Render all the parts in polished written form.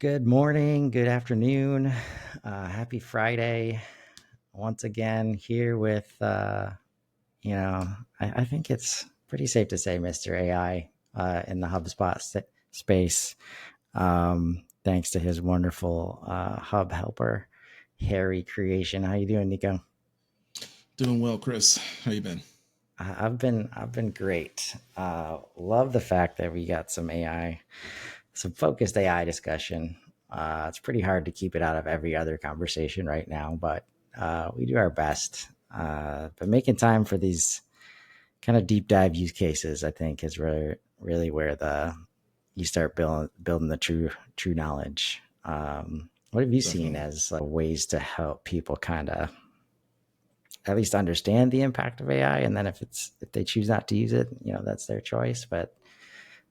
Good morning, good afternoon, happy Friday. Once again, here with, I think it's pretty safe to say Mr. AI in the HubSpot space, thanks to his wonderful hub helper, Harry Creation. How you doing, Nico? Doing well, Chris. How you been? I've been great. Love the fact that we got some focused AI discussion. It's pretty hard to keep it out of every other conversation right now, but we do our best. But making time for these kind of deep dive use cases, I think, is really where the you start building the true knowledge. What have you seen Definitely. as ways to help people kind of at least understand the impact of AI? And then if they choose not to use it, that's their choice. But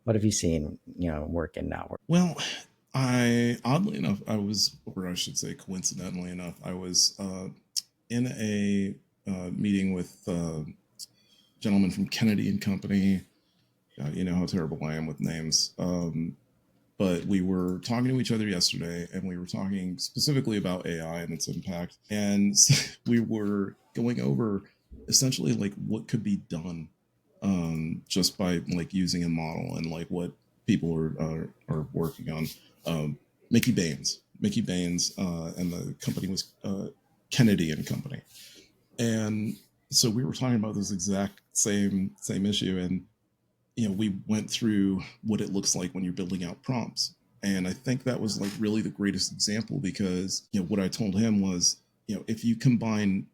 what have you seen, work and not work? Well, I oddly enough, I was, or I should say, coincidentally enough, I was in a meeting with a gentleman from Kennedy and Company. You know how terrible I am with names. But we were talking to each other yesterday, and we were talking specifically about AI and its impact. And we were going over essentially like what could be done just by like using a model and like what people are working on. Mickey Baines, and the company was Kennedy and Company, and so we were talking about this exact same issue, and we went through what it looks like when you're building out prompts. And I think that was like really the greatest example because, what I told him was, if you combine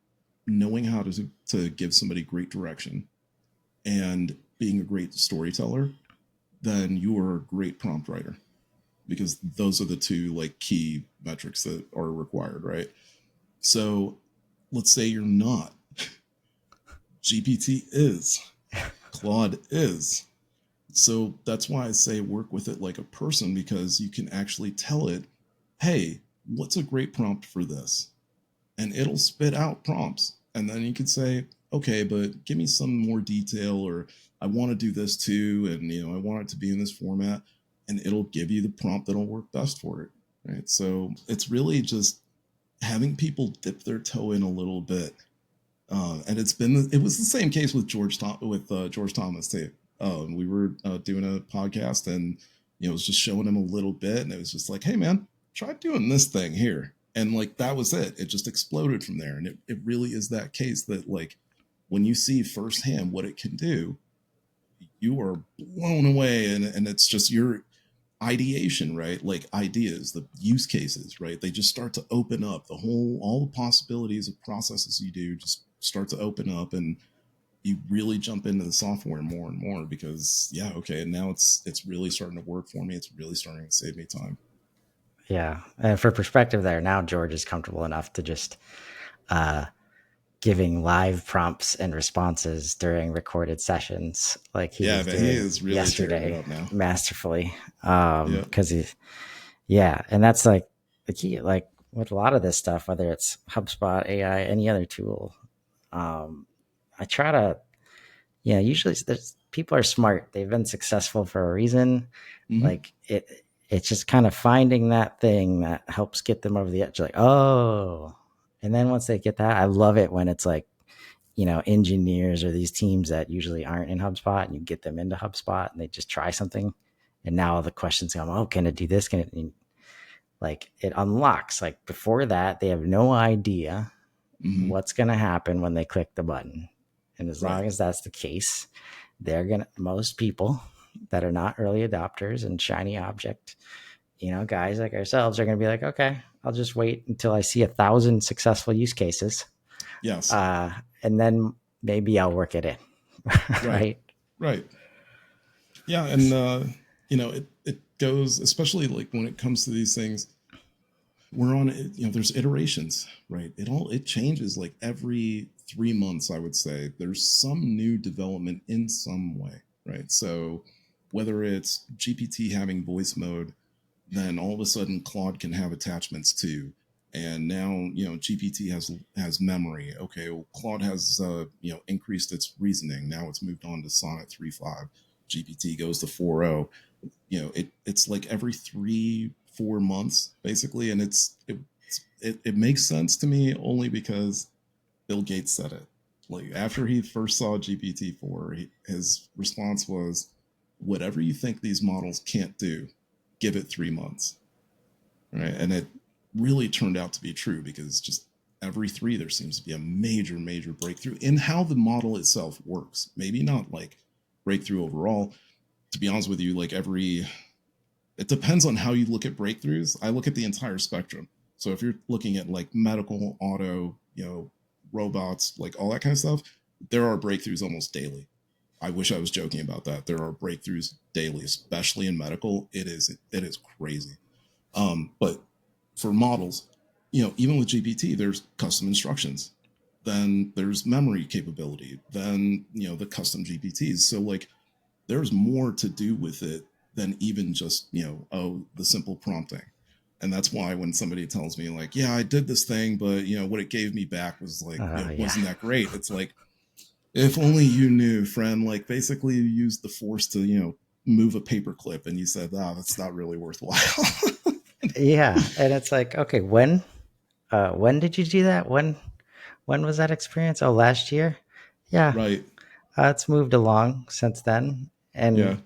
knowing how to give somebody great direction and being a great storyteller, then you are a great prompt writer because those are the two like key metrics that are required, right? So let's say you're not. GPT is, Claude is. So that's why I say work with it like a person because you can actually tell it, hey, what's a great prompt for this? And it'll spit out prompts. And then you can say, okay, but give me some more detail, or I want to do this too. And, I want it to be in this format. And it'll give you the prompt that'll work best for it. Right. So it's really just having people dip their toe in a little bit. And it was the same case with George Thomas too. We were doing a podcast, and it was just showing him a little bit, and it was just like, hey man, try doing this thing here, and like that was it. It just exploded from there, and it really is that case that like when you see firsthand what it can do, you are blown away, and it's just your ideation, right? Like ideas, the use cases, right? They just start to open up. All the possibilities of processes you do just start to open up, and you really jump into the software more and more because yeah, okay, and now it's really starting to work for me. It's really starting to save me time. Yeah. And for perspective there, now George is comfortable enough to just uh, giving live prompts and responses during recorded sessions like he Yeah, was but he doing is really tearing it yesterday up now. masterfully. Yeah. Because yeah. And that's like the key, like with a lot of this stuff, whether it's HubSpot, AI, any other tool, um, I try to, usually there's people are smart. They've been successful for a reason. Mm-hmm. Like it's just kind of finding that thing that helps get them over the edge. Like, oh, and then once they get that, I love it when it's like, engineers or these teams that usually aren't in HubSpot and you get them into HubSpot and they just try something. And now the questions come, oh, can it do this? Can it, and like it unlocks, like before that, they have no idea Mm-hmm. what's going to happen when they click the button. And as Right. long as that's the case, most people that are not early adopters and shiny object, guys like ourselves are going to be like, okay, I'll just wait until I see 1,000 successful use cases. Yes. Uh, and then maybe I'll work it in. Right. Right. Right. Yeah, and it goes, especially like when it comes to these things, we're on it, there's iterations, right? It changes like every 3 months, I would say. There's some new development in some way, right? So whether it's GPT having voice mode, then all of a sudden Claude can have attachments too. And now, GPT has memory. Okay, well, Claude has increased its reasoning. Now it's moved on to Sonnet 3.5. GPT goes to 4.0. It's like every 4 months basically, and it makes sense to me only because Bill Gates said it. Like after he first saw GPT-4, his response was, "Whatever you think these models can't do, give it 3 months." Right, and it really turned out to be true because just every three there seems to be a major breakthrough in how the model itself works. Maybe not like breakthrough overall. To be honest with you, like every it depends on how you look at breakthroughs. I look at the entire spectrum. So if you're looking at like medical, auto, robots, like all that kind of stuff, there are breakthroughs almost daily. I wish I was joking about that. There are breakthroughs daily, especially in medical. It is crazy. But for models, even with GPT, there's custom instructions. Then there's memory capability. Then the custom GPTs. So like there's more to do with it than even just the simple prompting. And that's why when somebody tells me like, yeah, I did this thing, but what it gave me back was like Yeah. wasn't that great. It's like, if only you knew, friend. Like basically you used the force to move a paperclip, and you said, that's not really worthwhile. Yeah. And it's like, okay, when did you do that? When was that experience? Oh, last year? Yeah. Right. It's moved along since then. Yeah. And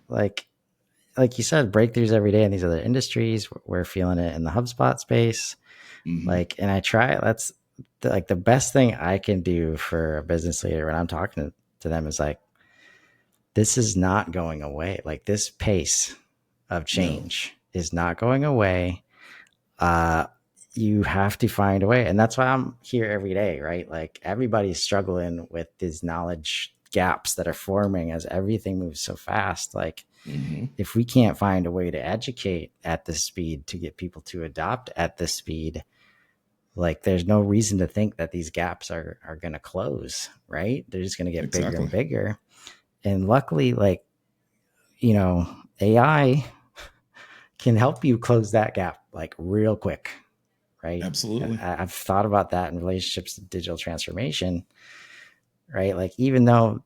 like you said, breakthroughs every day in these other industries. We're feeling it in the HubSpot space. Mm-hmm. And I try, that's like the best thing I can do for a business leader when I'm talking to them is like, this is not going away. Like this pace of No. change is not going away. Uh, you have to find a way. And that's why I'm here every day, right? Like everybody's struggling with these knowledge gaps that are forming as everything moves so fast. Like Mm-hmm. if we can't find a way to educate at this speed to get people to adopt at this speed, like there's no reason to think that these gaps are going to close, right? They're just going to get bigger and Exactly. bigger. And luckily, like, you know, AI can help you close that gap like real quick, right? Absolutely. I've thought about that in relationships to digital transformation, right? Like, even though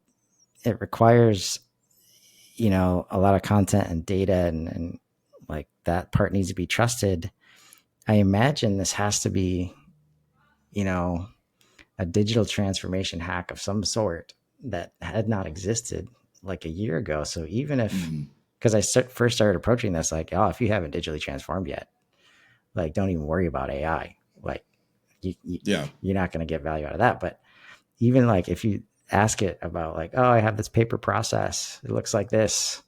it requires, a lot of content and data and like that part needs to be trusted, I imagine this has to be, you know, a digital transformation hack of some sort that had not existed like a year ago. So even if, Mm-hmm. because first started approaching this like, oh, if you haven't digitally transformed yet, like don't even worry about AI. Like Yeah. you're not going to get value out of that. But even like if you ask it about like, oh, I have this paper process, it looks like this,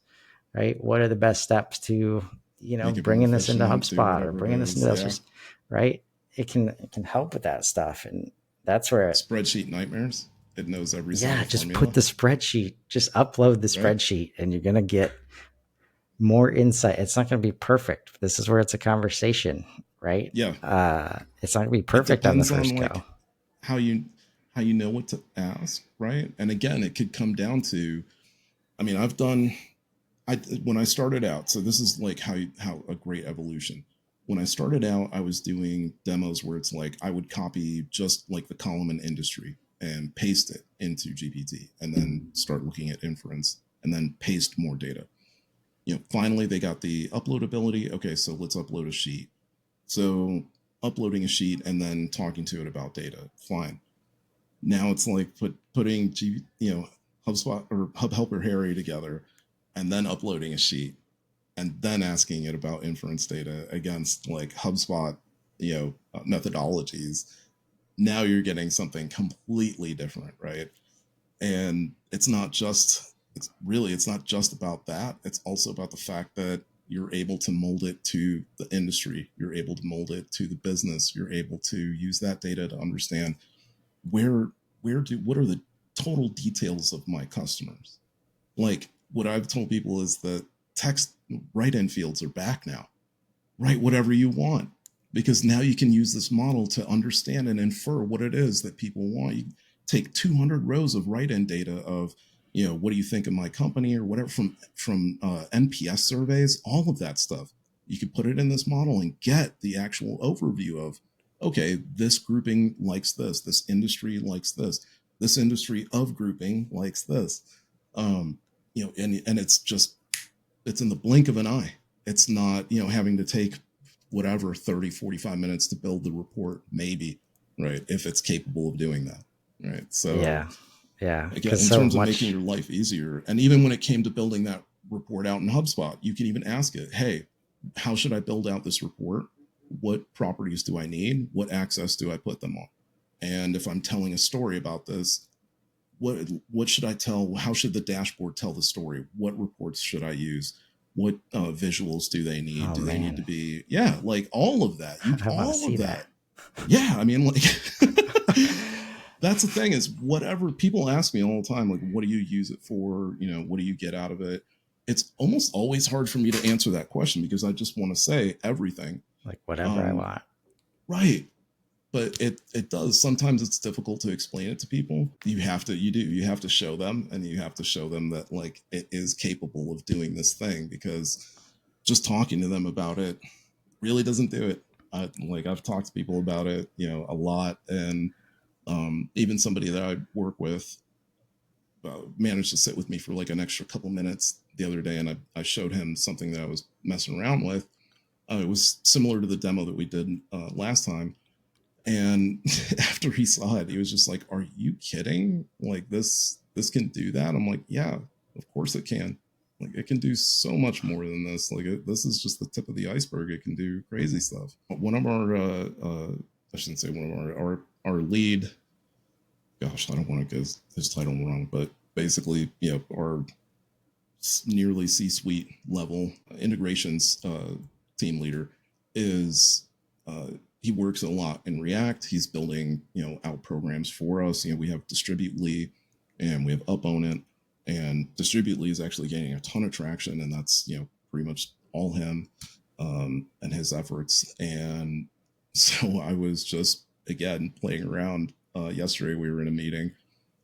right? What are the best steps to, Make it more bringing this into efficient, do HubSpot or whatever it bringing this is. into Yeah. this, right? It can help with that stuff. And that's where, Spreadsheet nightmares. It knows every single yeah, just put formula. the spreadsheet, just upload the Right. spreadsheet and you're going to get more insight. It's not going to be perfect. This is where it's a conversation, right? Yeah. It's not going to be It perfect on the depends on first go. like how you know what to ask, right? And again, it could come down to, I mean, I when I started out, so this is like how a great evolution. When I started out, I was doing demos where it's like I would copy just like the column in industry and paste it into GPT and then start looking at inference and then paste more data. Finally they got the uploadability. Okay, so let's upload a sheet. So uploading a sheet and then talking to it about data. Fine. Now it's like putting HubSpot or Hub Helper Harry together and then uploading a sheet and then asking it about inference data against like HubSpot, methodologies. Now you're getting something completely different, right? And it's not just about that. It's also about the fact that you're able to mold it to the industry. You're able to mold it to the business. You're able to use that data to understand where what are the total details of my customers. Like what I've told people is that text write-in fields are back now. Write whatever you want because now you can use this model to understand and infer what it is that people want. You take 200 rows of write-in data of, what do you think of my company or whatever from NPS surveys, all of that stuff. You could put it in this model and get the actual overview of, okay, this grouping likes this industry likes this industry of grouping likes this. And it's in the blink of an eye. It's not, having to take whatever 30, 45 minutes to build the report, maybe, right? If it's capable of doing that, right? So Yeah. Yeah. again, Because in so terms of making much. your life easier, and even when it came to building that report out in HubSpot, you can even ask it, hey, how should I build out this report? What properties do I need? What access do I put them on? And if I'm telling a story about this, what should I tell? How should the dashboard tell the story? What reports should I use? What visuals do they need? Oh, Do they need to man. be, yeah, like all of that? I want to All see of that. that. Yeah, I mean, like that's the thing is whatever people ask me all the time, like, what do you use it for? You know, what do you get out of it? It's almost always hard for me to answer that question because I just want to say everything. Like whatever I Um, want. right. But it does. Sometimes it's difficult to explain it to people. You have to show them, and you have to show them that like it is capable of doing this thing, because just talking to them about it really doesn't do it. I've talked to people about it, you know, a lot, and even somebody that I work with managed to sit with me for like an extra couple minutes the other day, and I showed him something that I was messing around with. It was similar to the demo that we did last time, and after he saw it, he was just like, "Are you kidding? Like this can do that?" I'm like, "Yeah, of course it can. Like it can do so much more than this. Like this is just the tip of the iceberg. It can do crazy stuff." One of our I shouldn't say one of our lead. Gosh, I don't want to get his title wrong, but basically, you know, our nearly C-suite level integrations team leader is uh, he works a lot in React. He's building, you know, out programs for us. You know, we have Distributely and we have Uponent, and Distributely is actually gaining a ton of traction, and that's, you know, pretty much all him and his efforts. And so I was just again playing around. Yesterday we were in a meeting,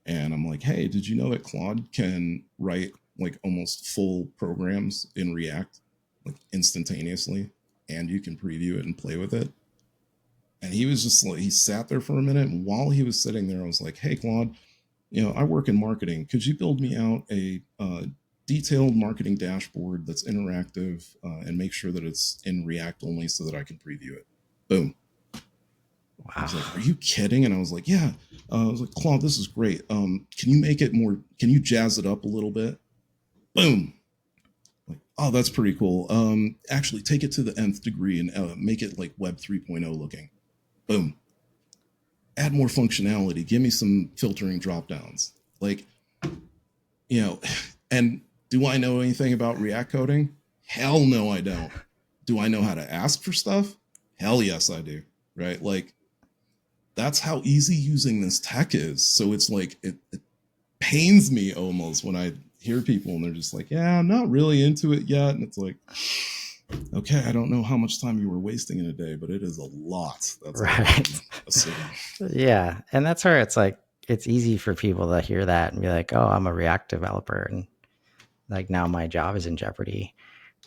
and I'm like, hey, did you know that Claude can write like almost full programs in React, like instantaneously, and you can preview it and play with it? And he was just like, he sat there for a minute. And while he was sitting there, I was like, hey, Claude, you know, I work in marketing. Could you build me out a detailed marketing dashboard that's interactive and make sure that it's in React only so that I can preview it? Boom. He Wow. was like, "Are you kidding?" And I was like, "Yeah." I was like, "Claude, this is great. Can you make it more? Can you jazz it up a little bit?" Boom. Like, oh, that's pretty cool. Actually, take it to the nth degree and make it like Web 3.0 looking. Boom. Add more functionality. Give me some filtering drop downs. Like, you know, and do I know anything about React coding? Hell no, I don't. Do I know how to ask for stuff? Hell yes, I do. Right? Like, that's how easy using this tech is. So it's like it pains me almost when I hear people and they're just like, yeah, I'm not really into it yet. And it's like, okay, I don't know how much time you were wasting in a day, but it is a lot. That's all I Right. can assume. Yeah. And that's where it's like, it's easy for people to hear that and be like, oh, I'm a React developer. And like now my job is in jeopardy.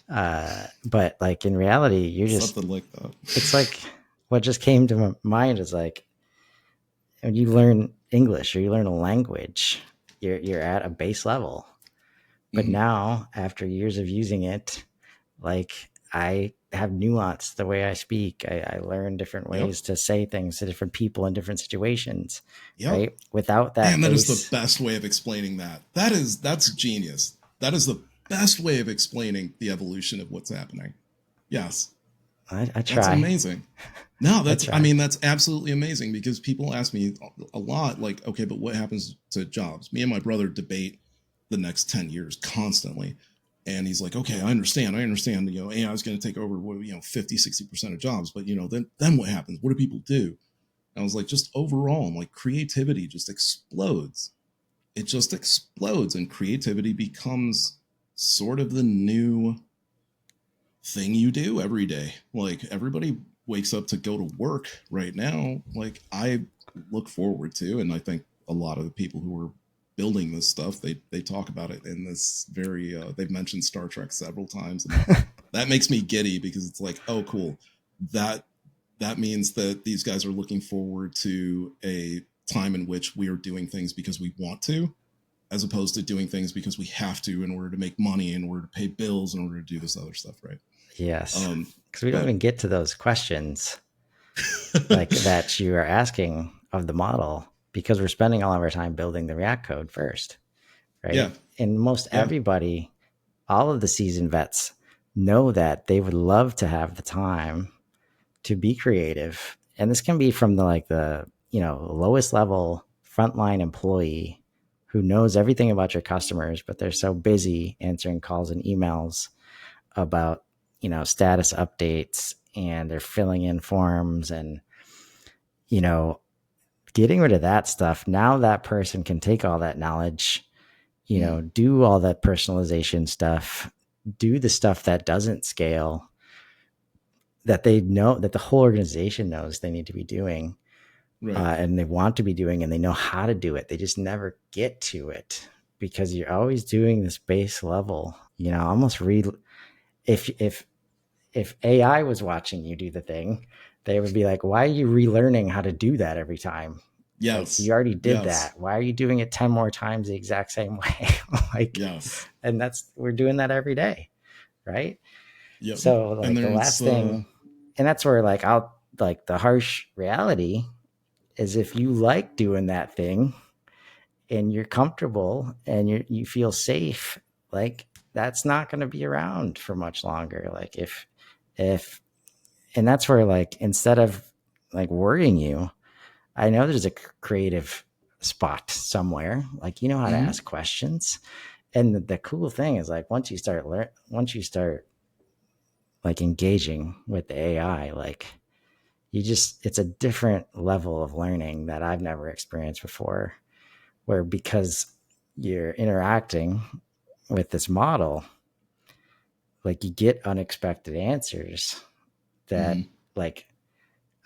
But like in reality, you're just, Something like that. it's like what just came to my mind is like when you learn English or you learn a language, you're at a base level. But Mm-hmm. now, after years of using it, like I have nuance the way I speak. I learn different Yep. ways to say things to different people in different situations, Yep. right? Without Man, that that is the base, best way of explaining that. That's genius. That is the best way of explaining the evolution of what's happening. Yes. I That's try. amazing. No, I I try. mean, that's absolutely amazing, because people ask me a lot, like, okay, but what happens to jobs? Me and my brother debate the next 10 years constantly. And he's like, okay, I understand. You know, AI is going to take over, you know, 50, 60% of jobs. But, you know, then what happens? What do people do? And I was like, just overall, I'm like, creativity just explodes. It just explodes. And creativity becomes sort of the new thing you do every day. Like everybody wakes up to go to work right now. Like I look forward to, and I think a lot of the people who are building this stuff, they talk about it in this very they've mentioned Star Trek several times, and that makes me giddy, because it's like, oh cool, that that means that these guys are looking forward to a time in which we are doing things because we want to, as opposed to doing things because we have to in order to make money, in order to pay bills, in order to do this other stuff, right? Yes. Um, Because we don't but even get to those questions like that you are asking of the model because we're spending all of our time building the React code first, yeah, right? And most yeah, everybody, all of the seasoned vets know that they would love to have the time to be creative. And this can be from the lowest level frontline employee who knows everything about your customers, but they're so busy answering calls and emails about, status updates, and they're filling in forms and, you know, getting rid of that stuff. Now that person can take all that knowledge, mm, do all that personalization stuff, do the stuff that doesn't scale, that they know that the whole organization knows they need to be doing, right, and they want to be doing, and they know how to do it. They just never get to it because you're always doing this base level, almost if AI was watching you do the thing, they would be like, why are you relearning how to do that every time? Like, you yes, already did yes, that. Why are you doing it 10 more times the exact same way? Like, yes, and we're doing that every day. Right. yep. So, And like, the there's last thing, and that's where, like, the harsh reality is if you like doing that thing and you're comfortable and you feel safe, like, that's not going to be around for much longer. Like, if, and that's where, like, instead of like worrying you, I know there's a creative spot somewhere. Like, you know how to mhm, ask questions. And the cool thing is, like, once you start like engaging with the AI, like, it's a different level of learning that I've never experienced before, where because you're interacting with this model, like, you get unexpected answers that, mhm. like,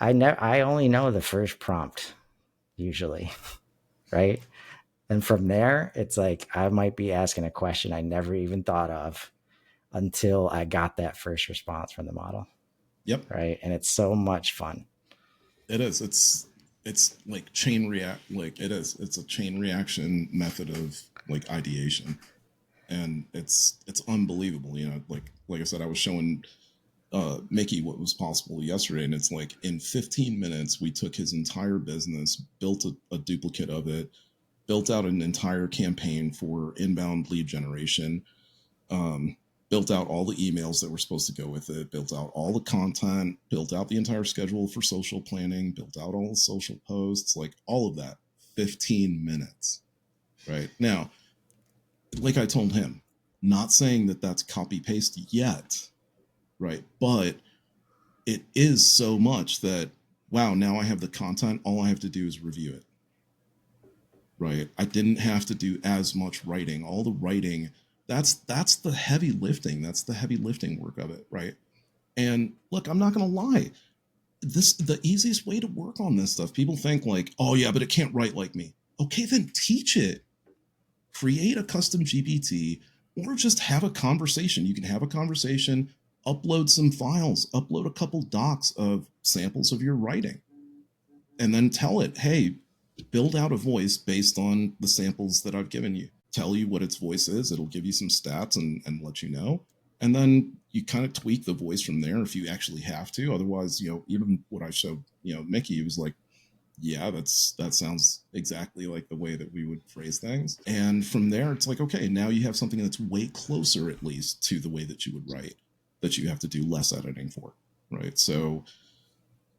I only know the first prompt usually, right? And from there, it's like I might be asking a question I never even thought of until I got that first response from the model, Yep, right? And it's so much fun. it is. It's like chain react. Like it is. It's a chain reaction method of like ideation, and it's unbelievable. Like I said, I was showing Mickey what was possible yesterday, and it's like in 15 minutes we took his entire business, built a duplicate of it, built out an entire campaign for inbound lead generation, um, built out all the emails that were supposed to go with it, built out all the content, built out the entire schedule for social planning, built out all the social posts, like all of that. 15 minutes. Right now, like I told him, not saying that that's copy paste yet, right? But it is so much that, wow, now I have the content. All I have to do is review it, right? I didn't have to do as much writing. All the writing, that's the heavy lifting. That's the heavy lifting work of it, right? And look, I'm not gonna lie. The easiest way to work on this stuff, people think like, oh yeah, but it can't write like me. Okay, then teach it. Create a custom GPT or just have a conversation. You can have a conversation, upload some files, upload a couple docs of samples of your writing, and then tell it, hey, build out a voice based on the samples that I've given you. Tell you what its voice is. It'll give you some stats and let you know. And then you kind of tweak the voice from there if you actually have to. Otherwise, even what I showed, Mickey was like, yeah, that sounds exactly like the way that we would phrase things. And from there, it's like, okay, now you have something that's way closer, at least, to the way that you would write, that you have to do less editing for, right? So,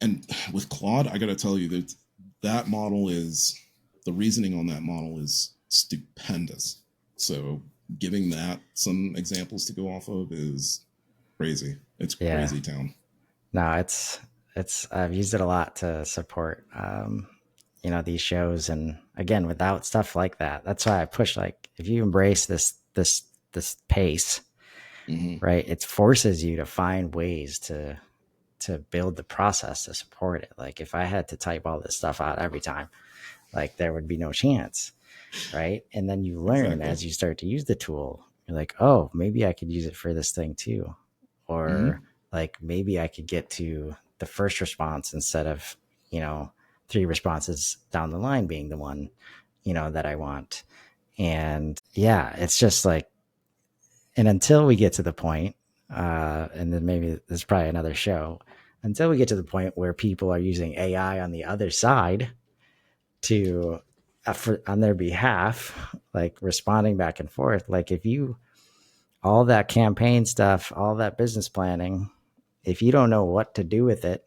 and with Claude, I got to tell you that that model is the reasoning on that model is stupendous. So, giving that some examples to go off of is crazy. It's Yeah. crazy town. No, I've used it a lot to support, these shows. And again, without stuff like that, that's why I push, like, if you embrace this pace, Mm-hmm. right, it forces you to find ways to build the process to support it. Like, if I had to type all this stuff out every time, like, there would be no chance. Right. And then you learn Exactly. as you start to use the tool, you're like, oh, maybe I could use it for this thing too. Or, Mm-hmm. like, maybe I could get to the first response instead of, three responses down the line being the one, that I want. And yeah, it's just like, and until we get to the point and then maybe there's probably another show until we get to the point where people are using AI on the other side to on their behalf, like responding back and forth. Like if you all that campaign stuff, all that business planning, if you don't know what to do with it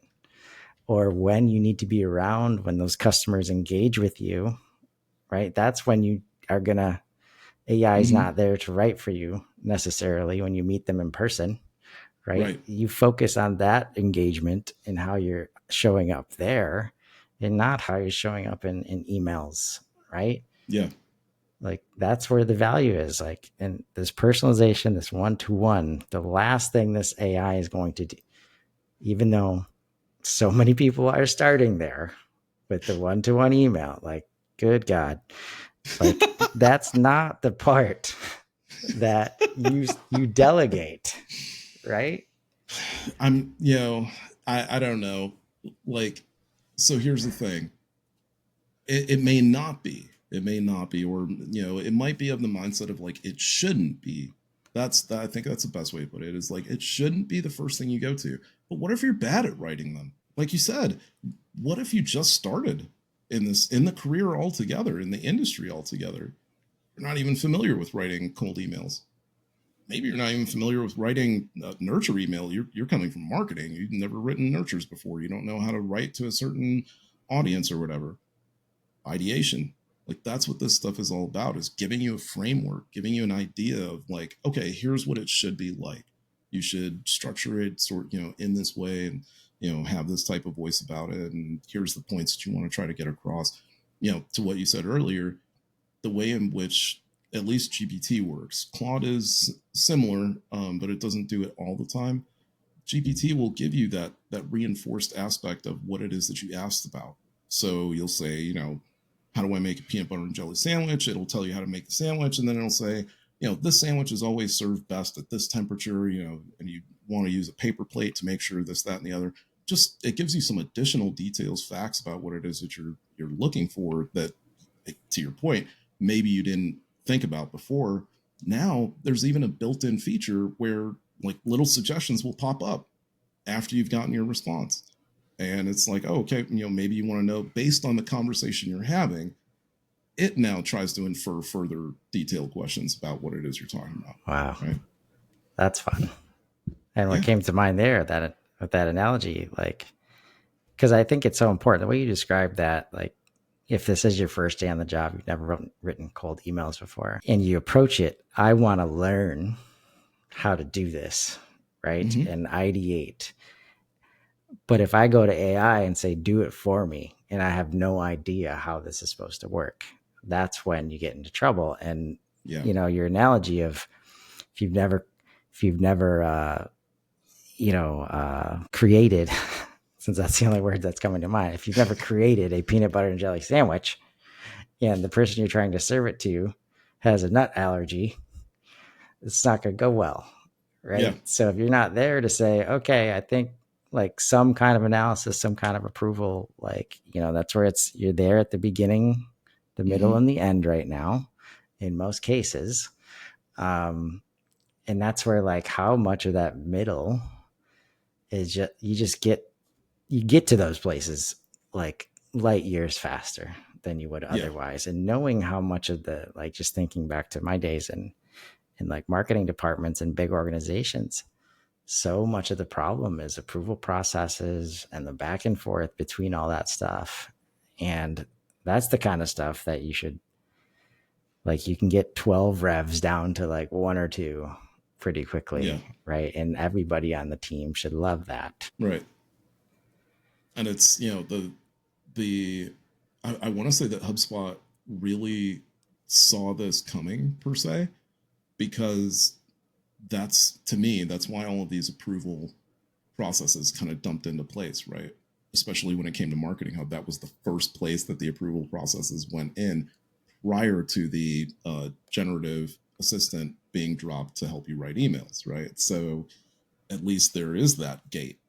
or when you need to be around when those customers engage with you, right? That's when you are gonna AI is Mm-hmm. not there to write for you necessarily when you meet them in person, right? Right. You focus on that engagement and how you're showing up there and not how you're showing up in emails, right? Yeah. Like that's where the value is. Like, and this personalization, this one to one, the last thing this AI is going to do, even though so many people are starting there with the one to one email, like, good God, like that's not the part that you delegate, right? I don't know. Like, so here's the thing. It may not be. It may not be, or it might be of the mindset of like it shouldn't be. I think that's the best way to put it. Is like it shouldn't be the first thing you go to. But what if you're bad at writing them? Like you said, what if you just started in the career altogether, in the industry altogether? You're not even familiar with writing cold emails. Maybe you're not even familiar with writing a nurture email. You're coming from marketing. You've never written nurtures before. You don't know how to write to a certain audience or whatever. Ideation. Like that's what this stuff is all about, is giving you a framework, giving you an idea of like, okay, here's what it should be like. You should structure it in this way, and have this type of voice about it, and here's the points that you want to try to get across. To what you said earlier, the way in which at least GPT works. Claude is similar, but it doesn't do it all the time. GPT will give you that reinforced aspect of what it is that you asked about. So you'll say, how do I make a peanut butter and jelly sandwich? It'll tell you how to make the sandwich, and then it'll say, this sandwich is always served best at this temperature, and you want to use a paper plate to make sure this, that, and the other. Just it gives you some additional details, facts about what it is that you're looking for that, to your point, maybe you didn't think about before. Now there's even a built-in feature where like little suggestions will pop up after you've gotten your response. And it's like, oh, okay, maybe you want to know based on the conversation you're having, it now tries to infer further detailed questions about what it is you're talking about. Wow, Right. that's fun. And what Yeah. came to mind there that with that analogy, like, because I think it's so important the way you describe that, like, if this is your first day on the job, you've never written cold emails before, and you approach it, I want to learn how to do this, right? Mm-hmm. And ideate. But if I go to AI and say, do it for me, and I have no idea how this is supposed to work, that's when you get into trouble. And, Yeah. your analogy of if you've never, if you've never, created, since that's the only word that's coming to mind, if you've never created a peanut butter and jelly sandwich and the person you're trying to serve it to has a nut allergy, it's not going to go well. Yeah. Right. So if you're not there to say, okay, I think like some kind of analysis, some kind of approval, like, that's where you're there at the beginning, the middle, Mm-hmm. and the end right now, in most cases. Um, and that's where like how much of that middle is just, you get to those places like light years faster than you would Yeah. otherwise. And knowing how much of the, like, just thinking back to my days in like marketing departments and big organizations, so much of the problem is approval processes and the back and forth between all that stuff. And that's the kind of stuff that you should, like, you can get 12 revs down to like one or two pretty Yeah. quickly, right? And everybody on the team should love that. Right. And it's, the I want to say that HubSpot really saw this coming per se, because that's, to me, that's why all of these approval processes kind of dumped into place, right? Especially when it came to Marketing Hub, that was the first place that the approval processes went in prior to the generative assistant being dropped to help you write emails, right? So at least there is that gate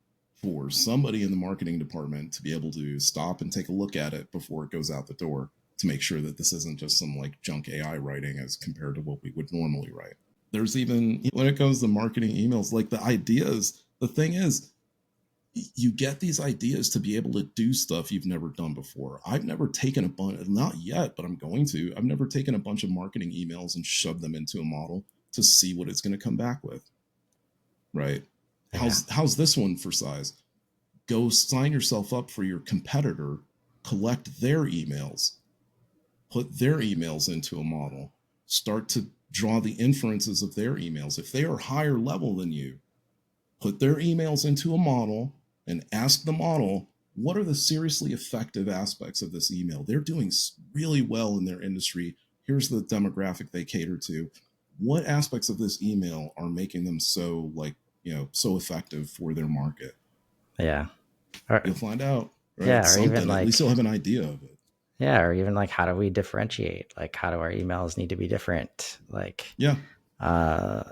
for somebody in the marketing department to be able to stop and take a look at it before it goes out the door, to make sure that this isn't just some like junk AI writing as compared to what we would normally write. There's even, when it comes to marketing emails, like the ideas, the thing is, you get these ideas to be able to do stuff you've never done before. I've never taken a bunch, not yet, but I'm going to. I've never taken a bunch of marketing emails and shoved them into a model to see what it's going to come back with. Right? Yeah. How's this one for size? Go sign yourself up for your competitor, collect their emails, put their emails into a model, start to draw the inferences of their emails. If they are higher level than you, put their emails into a model and ask the model, what are the seriously effective aspects of this email? They're doing really well in their industry. Here's the demographic they cater to. What aspects of this email are making them so, like, so effective for their market? Yeah. Or, You'll find out, right? yeah. Or even Something. At least like, you'll have an idea of it. yeah. Or even like, how do we differentiate? Like, how do our emails need to be different? Like, Yeah. uh,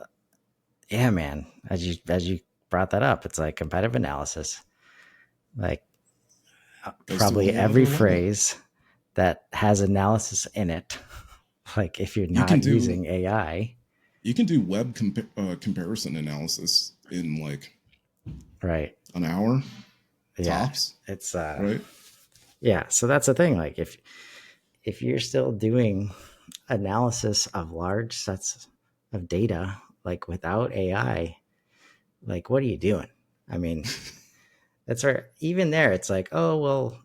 yeah, man, as you brought that up, it's like competitive analysis. Like Goes to a probably whole every other level. phrase that has analysis in it. Like if you're You can not do using AI, you can do web comparison analysis in like right? an hour Yeah, tops, it's right? yeah. So that's the thing. Like if you're still doing analysis of large sets of data, like without AI, like what are you doing? I mean, that's where even there, it's like, oh well,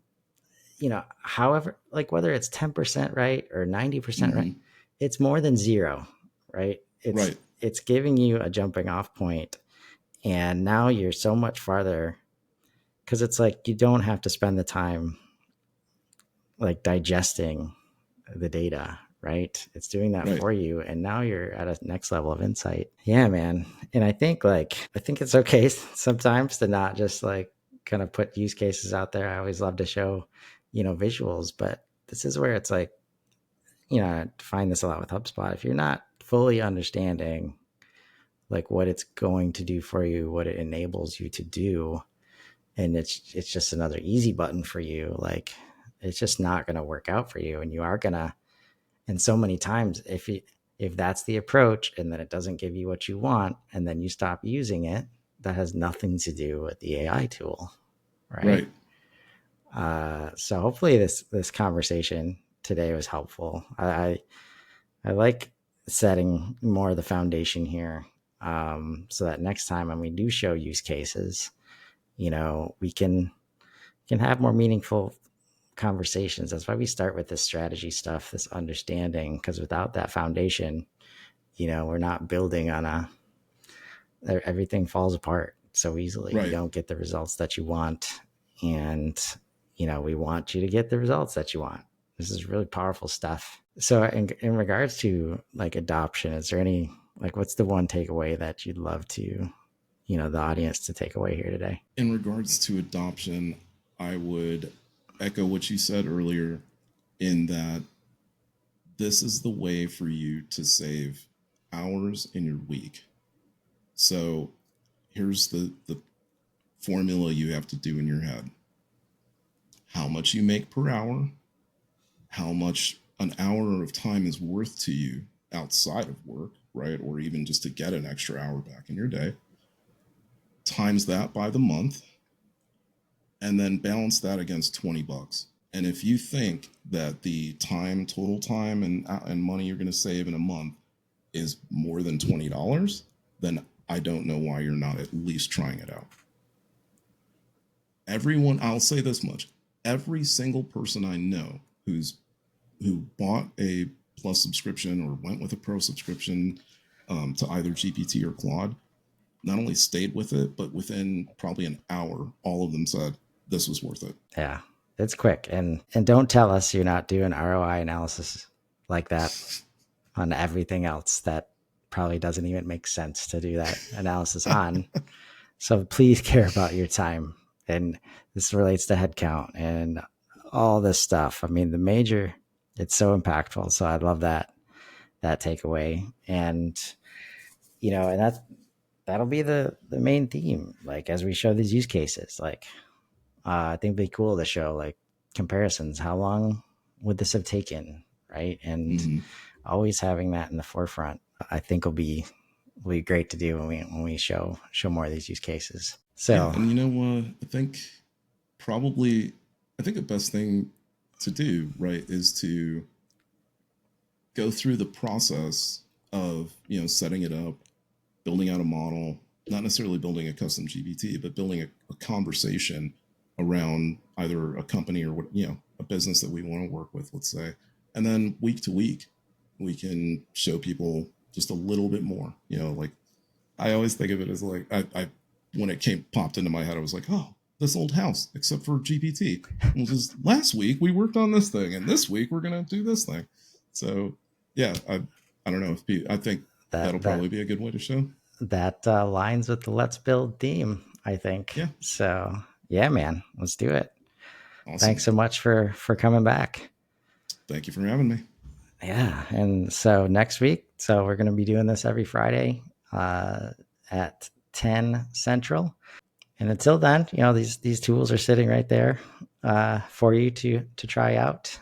however, like whether it's 10% right or 90% right, Mm-hmm. it's more than zero, right? It's Right, it's giving you a jumping off point, and now you're so much farther because it's like you don't have to spend the time like digesting the data, right? It's doing that right. for you, and now you're at a next level of insight. Yeah, man. And I think it's okay sometimes to not just like kind of put use cases out there. I always love to show, visuals, but this is where it's like, I find this a lot with HubSpot. If you're not fully understanding like what it's going to do for you, what it enables you to do, and it's just another easy button for you, like it's just not going to work out for you, and you are going to. And so many times, if that's the approach, and then it doesn't give you what you want, and then you stop using it, that has nothing to do with the AI tool, right? Right. So hopefully this conversation today was helpful. I like setting more of the foundation here, so that next time when we do show use cases, we can have more meaningful conversations. That's why we start with this strategy stuff, this understanding, because without that foundation, we're not building on everything falls apart so easily. You Right. don't get the results that you want. And, we want you to get the results that you want. This is really powerful stuff. So in regards to like adoption, is there any, like, what's the one takeaway that you'd love to, the audience to take away here today? In regards to adoption, I would echo what you said earlier in that this is the way for you to save hours in your week. So here's the formula you have to do in your head. How much you make per hour, how much an hour of time is worth to you outside of work, right? Or even just to get an extra hour back in your day. Times that by the month, and then balance that against $20. And if you think that the total time and money you're going to save in a month is more than $20, then I don't know why you're not at least trying it out. Everyone, I'll say this much: every single person I know who bought a Plus subscription or went with a Pro subscription to either GPT or Claude, not only stayed with it, but within probably an hour, all of them said this was worth it. Yeah, it's quick. And don't tell us you're not doing ROI analysis like that on everything else that probably doesn't even make sense to do that analysis on. So please care about your time. And this relates to headcount and all this stuff. I mean, it's so impactful. So I love that takeaway. And, and that'll be the main theme. Like as we show these use cases, like I think it'd be cool to show like comparisons. How long would this have taken? Right. And Mm-hmm. always having that in the forefront, I think will be will be great to do when we show more of these use cases. Yeah, So and I think probably I think the best thing to do, right, is to go through the process of, setting it up, building out a model, not necessarily building a custom GPT, but building a conversation around either a company or a business that we want to work with, let's say. And then week to week, we can show people just a little bit more, like I always think of it as like, I when it popped into my head, I was like, oh, this old house, except for GPT. It was just last week we worked on this thing, and this week we're gonna do this thing. So yeah, I don't know if I think that'll that probably be a good way to show. that lines with the let's build theme, I think. Yeah, So yeah, man, let's do it. Thanks awesome. so much for coming back. Thank you for having me. Yeah, and so next week, so we're going to be doing this every Friday at 10 Central. And until then, these tools are sitting right there for you to try out.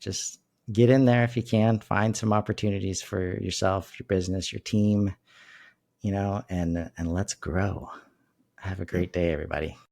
Just get in there if you can, find some opportunities for yourself, your business, your team, and let's grow. Have a Yep. great day, everybody.